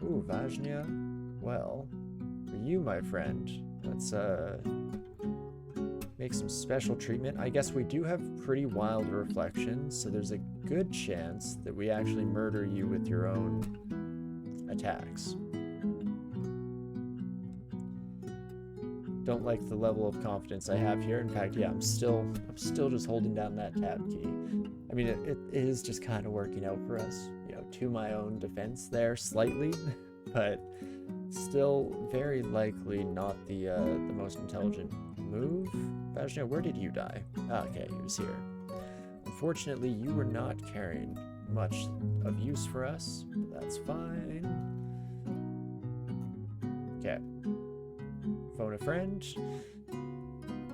Ooh, Vajnia. Well, for you, my friend, let's make some special treatment. I guess we do have pretty wild reflections, so there's a good chance that we actually murder you with your own attacks. Don't like the level of confidence I have here. In fact, yeah, I'm still just holding down that tab key. I mean, it is just kind of working out for us, you know, to my own defense there slightly, but still very likely not the most intelligent move. Vajna, where did you die? Ah, okay, he was here. Unfortunately, you were not carrying much of use for us, but that's fine. Okay. Phone a friend.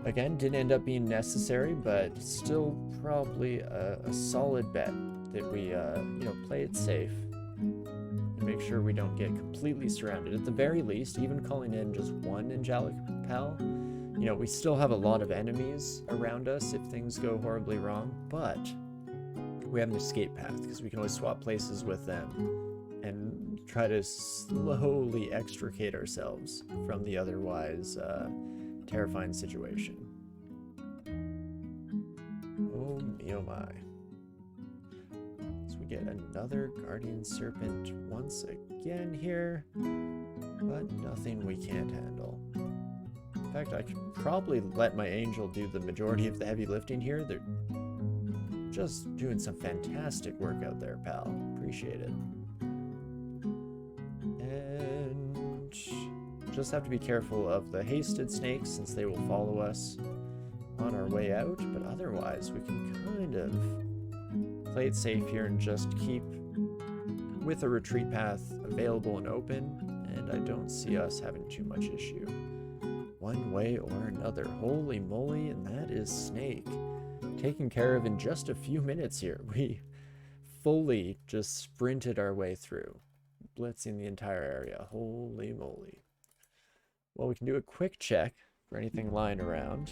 Again, didn't end up being necessary, but still probably a solid bet that we, you know, play it safe and make sure we don't get completely surrounded. At the very least, even calling in just one angelic pal, you know, we still have a lot of enemies around us if things go horribly wrong, but we have an escape path because we can always swap places with them and try to slowly extricate ourselves from the otherwise terrifying situation. Oh me, oh my. So we get another Guardian Serpent once again here, but nothing we can't handle. In fact, I could probably let my angel do the majority of the heavy lifting here. They're just doing some fantastic work out there, pal. Appreciate it. And just have to be careful of the hasted snakes since they will follow us on our way out, but otherwise we can kind of play it safe here and just keep with a retreat path available and open, and I don't see us having too much issue one way or another. Holy moly, and that is Snake taken care of in just a few minutes here. We fully just sprinted our way through, blitzing the entire area. Holy moly. Well, we can do a quick check for anything lying around,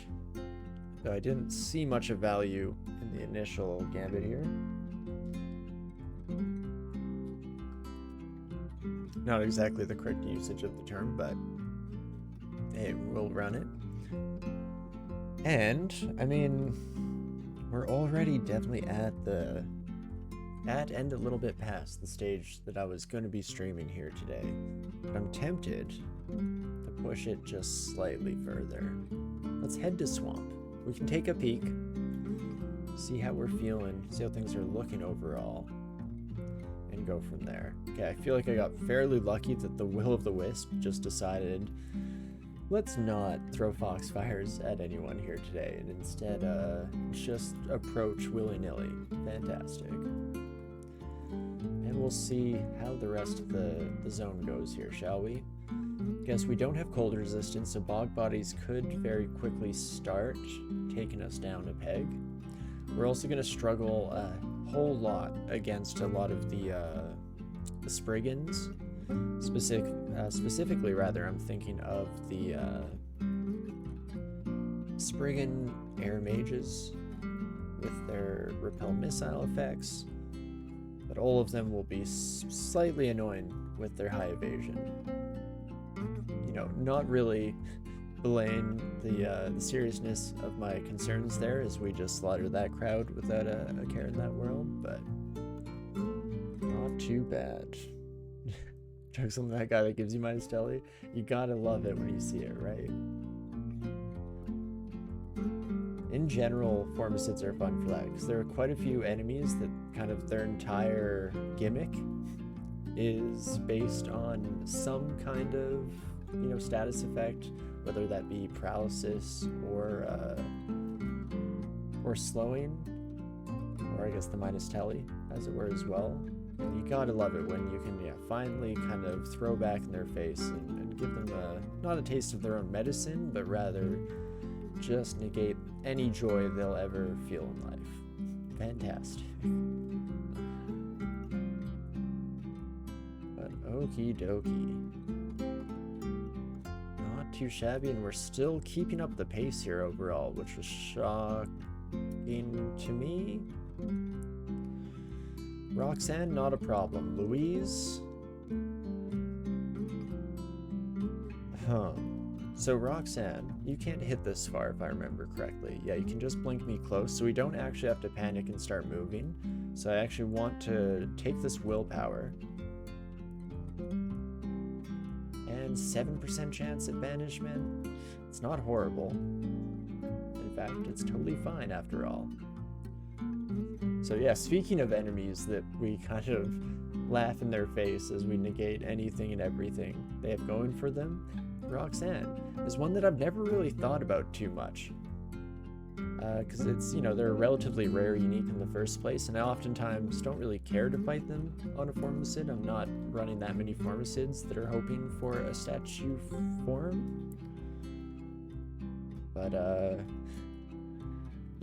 though I didn't see much of value in the initial gambit here. Not exactly the correct usage of the term, but hey, we'll run it. And, I mean, we're already definitely at and a little bit past the stage that I was going to be streaming here today. But I'm tempted to push it just slightly further. Let's head to Swamp. We can take a peek, see how we're feeling, see how things are looking overall, and go from there. Okay, I feel like I got fairly lucky that the Will of the Wisp just decided, let's not throw foxfires at anyone here today, and instead just approach willy-nilly. Fantastic. And we'll see how the rest of the zone goes here, shall we? Guess we don't have cold resistance, so bog bodies could very quickly start taking us down a peg. We're also going to struggle a whole lot against a lot of the Spriggans. Specifically, rather, I'm thinking of the Spriggan air mages with their repel missile effects, but all of them will be slightly annoying with their high evasion. You know, not really belaying the seriousness of my concerns there as we just slaughter that crowd without a care in that world, but not too bad. Jokes on that guy that gives you minus telly. You gotta love it when you see it, right? In general, Formicids are fun for that, because there are quite a few enemies that kind of their entire gimmick is based on some kind of, you know, status effect, whether that be paralysis or slowing, or I guess the minus telly, as it were, as well. And you gotta love it when you can, yeah, finally kind of throw back in their face and give them not a taste of their own medicine, but rather just negate any joy they'll ever feel in life. Fantastic. But okie dokie. Not too shabby, and we're still keeping up the pace here overall, which was shocking to me. Roxanne, not a problem. Louise, So Roxanne, you can't hit this far if I remember correctly. Yeah, you can just blink me close, so we don't actually have to panic and start moving. So I actually want to take this willpower. And 7% chance at banishment. It's not horrible. In fact, it's totally fine after all. So yeah, speaking of enemies that we kind of laugh in their face as we negate anything and everything they have going for them, Roxanne is one that I've never really thought about too much. Because it's, you know, they're relatively rare, unique in the first place, and I oftentimes don't really care to fight them on a Formicid. I'm not running that many Formicids that are hoping for a statue form. But, you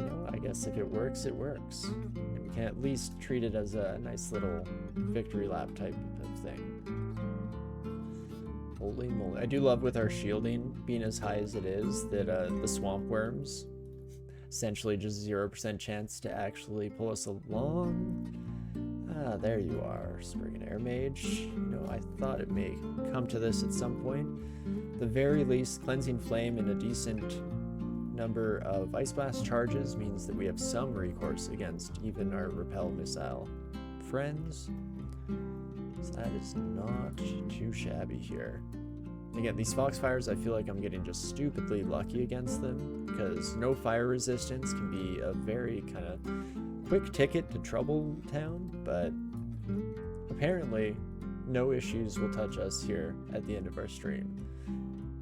know, I guess if it works, it works. And we can at least treat it as a nice little victory lap type of thing. Holy moly. I do love with our shielding being as high as it is that the swamp worms, essentially just 0% chance to actually pull us along. Ah, there you are, Spriggan Air Mage. You know, I thought it may come to this at some point. The very least, Cleansing Flame and a decent number of Ice Blast charges means that we have some recourse against even our Repel Missile friends. So that is not too shabby here. Again, these Foxfires, I feel like I'm getting just stupidly lucky against them, because no fire resistance can be a very kind of quick ticket to Trouble Town, but apparently no issues will touch us here at the end of our stream.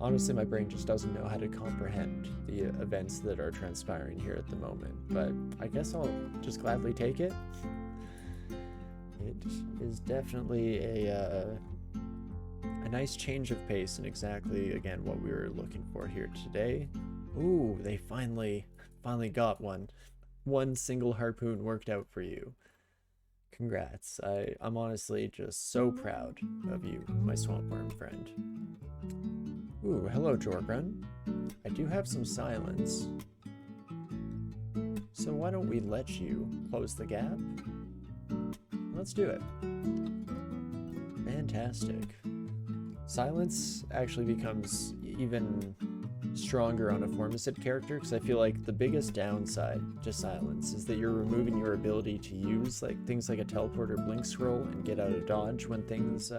Honestly, my brain just doesn't know how to comprehend the events that are transpiring here at the moment, but I guess I'll just gladly take it. It is definitely a nice change of pace and exactly, again, what we were looking for here today. Ooh, they finally got one. One single harpoon worked out for you. Congrats. I'm honestly just so proud of you, my swampworm friend. Ooh, hello, Jorgrun. I do have some silence. So why don't we let you close the gap? Let's do it. Fantastic. Silence actually becomes even stronger on a Formicid character, because I feel like the biggest downside to silence is that you're removing your ability to use like things like a teleport or blink scroll and get out of dodge when things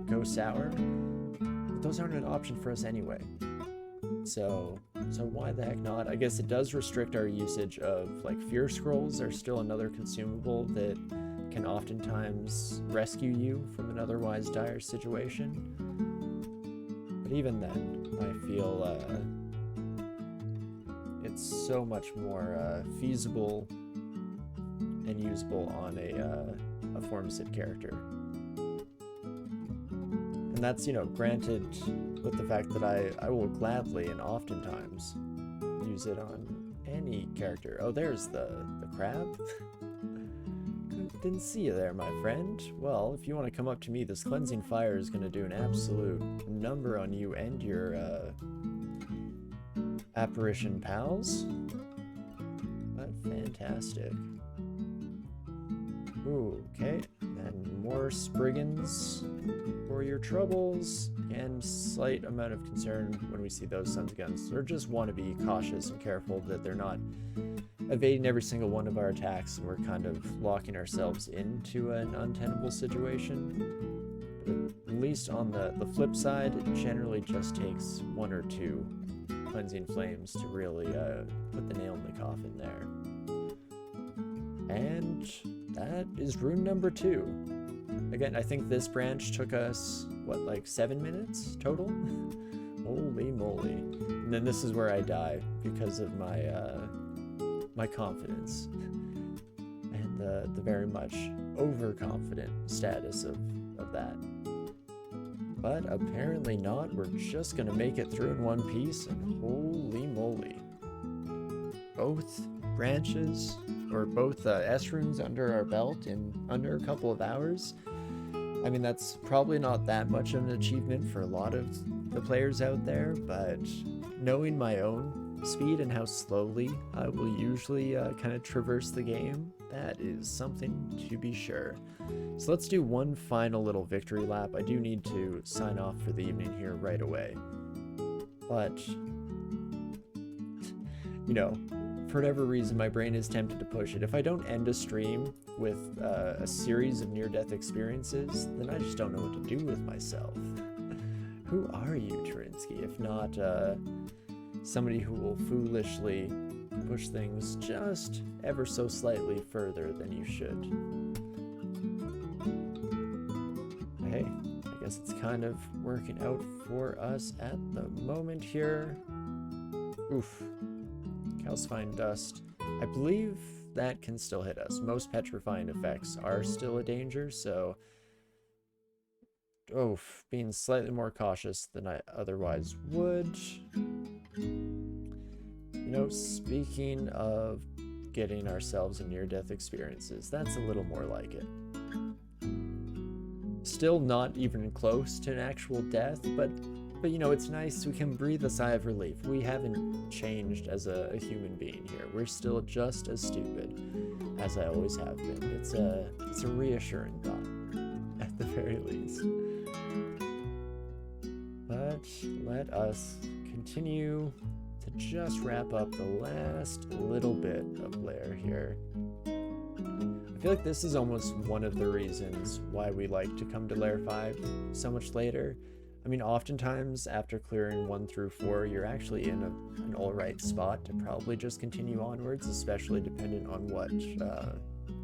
go sour. But those aren't an option for us anyway. So why the heck not? I guess it does restrict our usage of like fear scrolls are still another consumable that can oftentimes rescue you from an otherwise dire situation. But even then, I feel it's so much more feasible and usable on a Formicid character. And that's, you know, granted with the fact that I will gladly and oftentimes use it on any character. Oh, there's the crab. Didn't see you there, my friend. Well, if you want to come up to me, this Cleansing Fire is going to do an absolute number on you and your Apparition pals. But fantastic. Ooh, okay. And more Spriggans for your troubles. And slight amount of concern when we see those Sun's Guns. Or just want to be cautious and careful that they're not evading every single one of our attacks and we're kind of locking ourselves into an untenable situation. But at least on the flip side, it generally just takes one or two Cleansing Flames to really put the nail in the coffin there. And that is rune number 2. Again, I think this branch took us, what, like 7 minutes total? Holy moly. And then this is where I die because of my my confidence and the very much overconfident status of that. But apparently not. We're just gonna make it through in one piece, and holy moly. Both branches, or both S runes under our belt in under a couple of hours. I mean, that's probably not that much of an achievement for a lot of the players out there, but knowing my own speed and how slowly I will usually kind of traverse the game, That is something to be sure. So let's do one final little victory lap. I do need to sign off for the evening here right away. But, you know, for whatever reason, my brain is tempted to push it. If I don't end a stream with a series of near-death experiences, then I just don't know what to do with myself. Who are you, Torinski, if not somebody who will foolishly push things just ever so slightly further than you should? Hey, I guess it's kind of working out for us at the moment here. Oof. Calcifying dust. I believe that can still hit us. Most petrifying effects are still a danger, so being slightly more cautious than I otherwise would. You know, speaking of getting ourselves in near-death experiences, that's a little more like it. Still not even close to an actual death, but you know, it's nice. We can breathe a sigh of relief. We haven't changed as a human being here. We're still just as stupid as I always have been. It's a reassuring thought, at the very least. But let us continue to just wrap up the last little bit of lair here. I feel like this is almost one of the reasons why we like to come to lair 5 so much later. I mean, oftentimes after clearing 1 through 4, you're actually in an alright spot to probably just continue onwards, especially dependent on what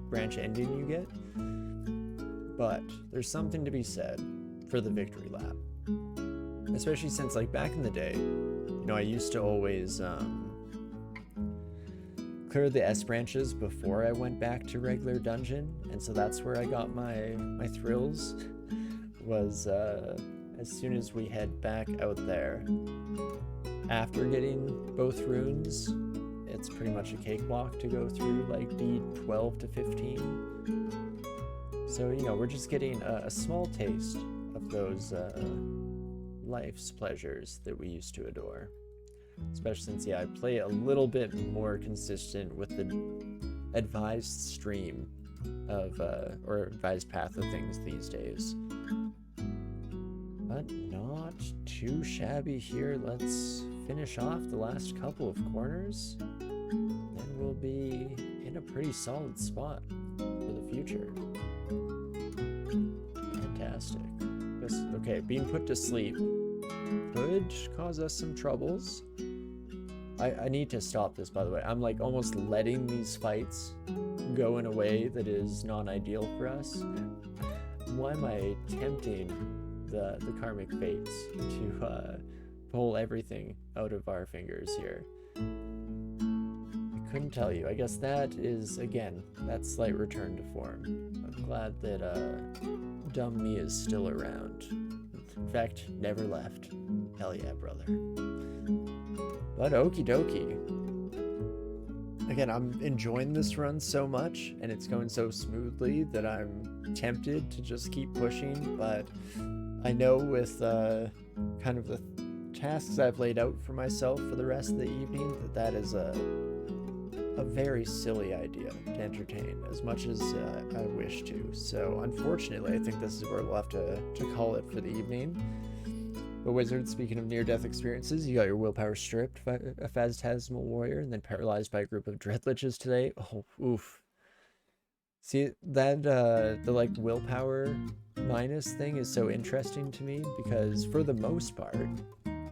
branch ending you get. But there's something to be said for the victory lap. Especially since, like, back in the day, you know, I used to always clear the S branches before I went back to regular dungeon, and so that's where I got my thrills, was as soon as we head back out there. After getting both runes, it's pretty much a cakewalk to go through, like, D12 to 15. So, you know, we're just getting a small taste of those life's pleasures that we used to adore. Especially since, yeah, I play a little bit more consistent with the advised stream of, or advised path of things these days. But not too shabby here. Let's finish off the last couple of corners. Then we'll be in a pretty solid spot for the future. Fantastic. Okay, being put to sleep could cause us some troubles. I need to stop this, by the way. I'm like almost letting these fights go in a way that is non-ideal for us. Why am I tempting the karmic fates to pull everything out of our fingers here? I couldn't tell you. I guess that is, again, that slight return to form. I'm glad that dumb me is still around. In fact, never left. Hell yeah, brother. But okie dokie. Again, I'm enjoying this run so much, and it's going so smoothly that I'm tempted to just keep pushing, but I know with kind of the tasks I've laid out for myself for the rest of the evening that is a very silly idea to entertain as much as I wish to. So unfortunately, I think this is where we'll have to call it for the evening. But Wizard, speaking of near-death experiences, you got your willpower stripped by a phantasmal warrior and then paralyzed by a group of dreadliches today. Oh, oof. See, that, the, like, willpower minus thing is so interesting to me because, for the most part,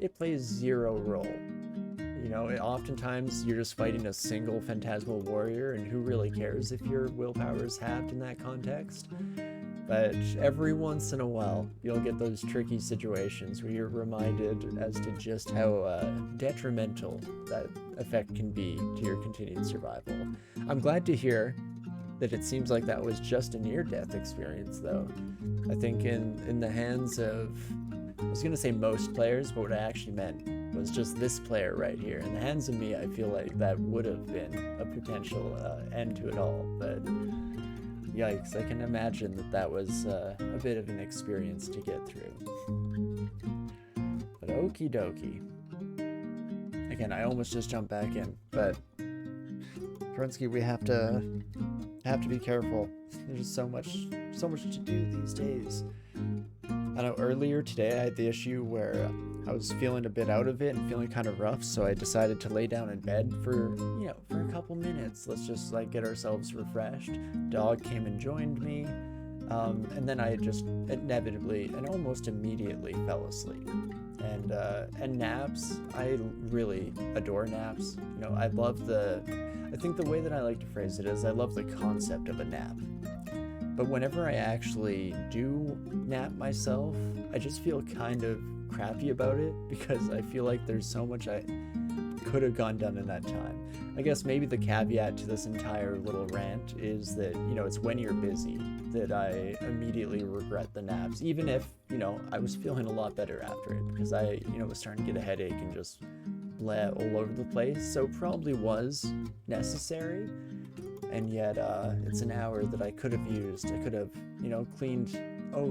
it plays zero role. You know, oftentimes you're just fighting a single phantasmal warrior, and who really cares if your willpower is halved in that context? But every once in a while, you'll get those tricky situations where you're reminded as to just how detrimental that effect can be to your continued survival. I'm glad to hear that it seems like that was just a near-death experience, though. I think in the hands of, I was going to say most players, but what I actually meant was just this player right here. In the hands of me, I feel like that would have been a potential end to it all, but yikes, I can imagine that was a bit of an experience to get through. But okie dokie. Again, I almost just jumped back in, but Torinski, we have to have to be careful. There's so much to do these days. I know earlier today I had the issue where I was feeling a bit out of it and feeling kind of rough, so I decided to lay down in bed for, for a couple minutes. Let's just like get ourselves refreshed. Dog came and joined me, and then I just inevitably and almost immediately fell asleep. And naps, I really adore naps. I think the way that I like to phrase it is I love the concept of a nap. But whenever I actually do nap myself, I just feel kind of crappy about it because I feel like there's so much I could have done in that time. I guess maybe the caveat to this entire little rant is that, it's when you're busy that I immediately regret the naps, even if, I was feeling a lot better after it because I, was starting to get a headache and just bleh all over the place. So probably was necessary. And yet, it's an hour that I could have used. I could have, cleaned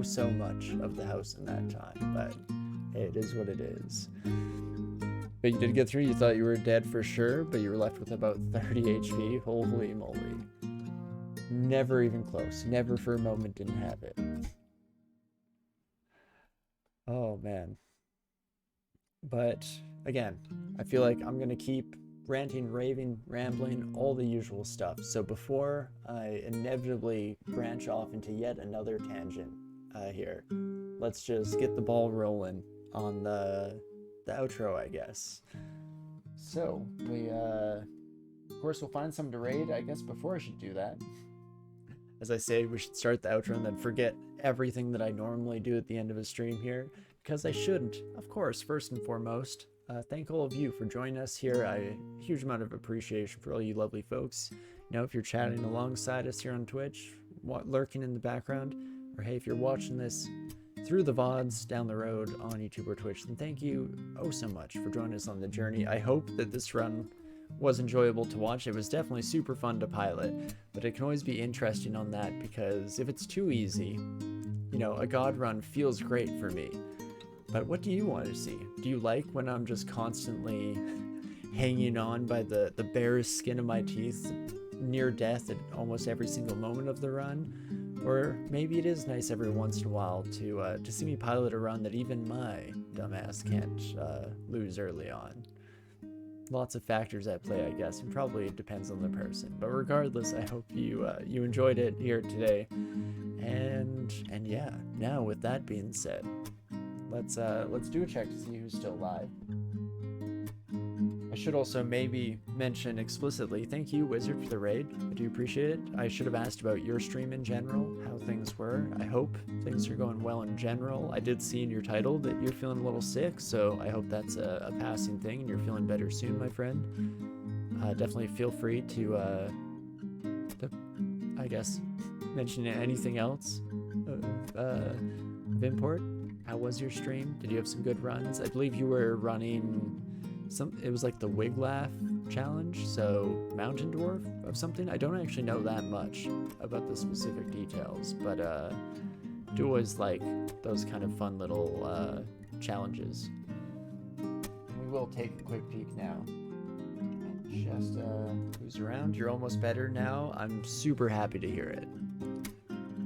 so much of the house in that time, but it is what it is. But you did get through. You thought you were dead for sure, but you were left with about 30 HP. Holy moly. Never even close. Never for a moment didn't have it. Oh, man. But, again, I feel like I'm going to keep ranting, raving, rambling, all the usual stuff. So before I inevitably branch off into yet another tangent here, let's just get the ball rolling on the outro, I guess. So we of course we'll find some to raid. I guess before I should do that, as I say, we should start the outro and then forget everything that I normally do at the end of a stream here, because I shouldn't. Of course, first and foremost, thank all of you for joining us here. Huge amount of appreciation for all you lovely folks. If you're chatting alongside us here on Twitch, lurking in the background, or hey, if you're watching this through the VODs down the road on YouTube or Twitch, then thank you so much for joining us on the journey. I hope that this run was enjoyable to watch. It was definitely super fun to pilot, but it can always be interesting on that because if it's too easy, a god run feels great for me. But what do you want to see? Do you like when I'm just constantly hanging on by the barest skin of my teeth, near death at almost every single moment of the run? Or maybe it is nice every once in a while to see me pilot a run that even my dumbass can't lose early on. Lots of factors at play, I guess, and probably it depends on the person. But regardless, I hope you enjoyed it here today. And yeah, now with that being said, let's do a check to see who's still live. I should also maybe mention explicitly, thank you, Wizard, for the raid. I do appreciate it. I should have asked about your stream in general, how things were. I hope things are going well in general. I did see in your title that you're feeling a little sick, so I hope that's a passing thing and you're feeling better soon, my friend. Definitely feel free to I guess, mention anything else of import. How was your stream? Did you have some good runs? I believe you were running it was like the Wiglaf challenge, so Mountain Dwarf of something. I don't actually know that much about the specific details, but do always like those kind of fun little challenges. And we will take a quick peek now. Just who's around? You're almost better now. I'm super happy to hear it.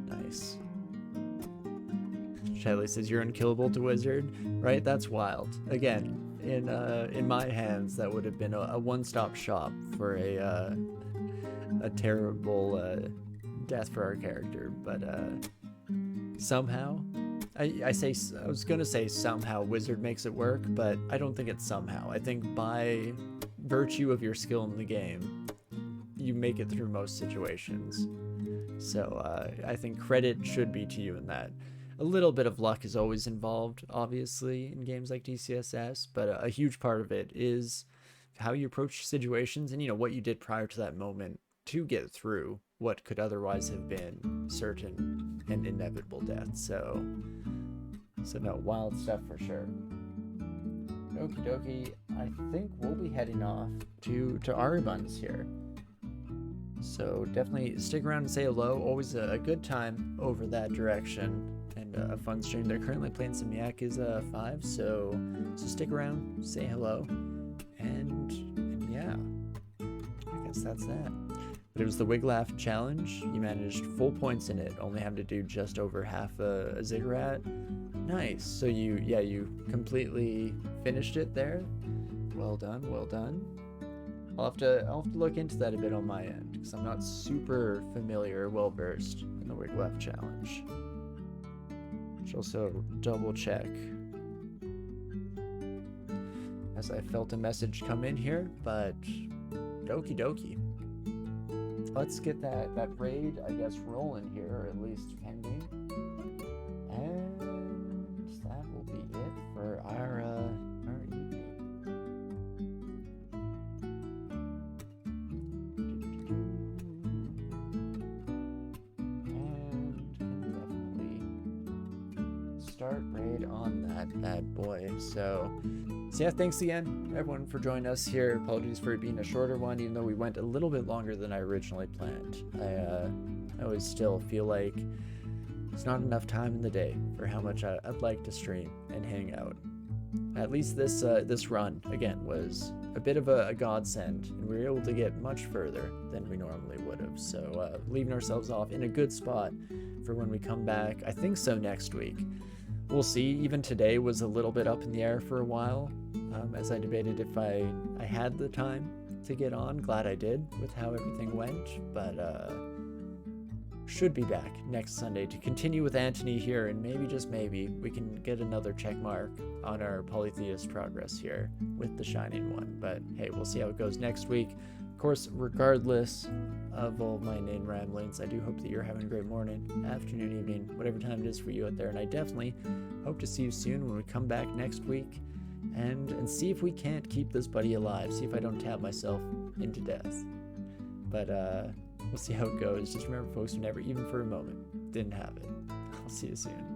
Nice. Shelly says you're unkillable to Wizard, right? That's wild. Again, in my hands, that would have been a one-stop shop for a terrible death for our character. But somehow, I was gonna say somehow Wizard makes it work, but I don't think it's somehow. I think by virtue of your skill in the game, you make it through most situations. So I think credit should be to you in that. A little bit of luck is always involved, obviously, in games like DCSS, but a huge part of it is how you approach situations and, what you did prior to that moment to get through what could otherwise have been certain and inevitable death. So no, wild stuff for sure. Okie dokie, I think we'll be heading off to Aribuns here. So definitely stick around and say hello. Always a good time over that direction. And a fun stream. They're currently playing some Yakuza 5, so stick around, say hello, and yeah, I guess that's that. But it was the Wiglaf challenge. You managed full points in it, only having to do just over half a ziggurat. Nice. So you completely finished it there. Well done, well done. I'll have to look into that a bit on my end, because I'm not super familiar, well versed in the Wiglaf challenge. Should also double check, as I felt a message come in here, but dokie dokie. Let's get that raid, I guess, rolling here, or at least pending. And that will be it for our evening. And can definitely start raid on that bad boy. So yeah, thanks again, everyone, for joining us here. Apologies for it being a shorter one, even though we went a little bit longer than I originally planned. I always still feel like it's not enough time in the day for how much I'd like to stream and hang out. At least this run, again, was a bit of a godsend, and we were able to get much further than we normally would have. So leaving ourselves off in a good spot for when we come back. I think so next week. We'll see. Even today was a little bit up in the air for a while, as I debated if I had the time to get on. Glad I did with how everything went, but should be back next Sunday to continue with Anthony here, and maybe, just maybe, we can get another check mark on our polytheist progress here with the Shining One. But hey, we'll see how it goes next week. Of course, regardless of all my inane ramblings, I do hope that you're having a great morning, afternoon, evening, whatever time it is for you out there, and I definitely hope to see you soon when we come back next week and see if we can't keep this buddy alive, see if I don't tap myself into death. But we'll see how it goes. Just remember, folks, who never, even for a moment, didn't have it. I'll see you soon.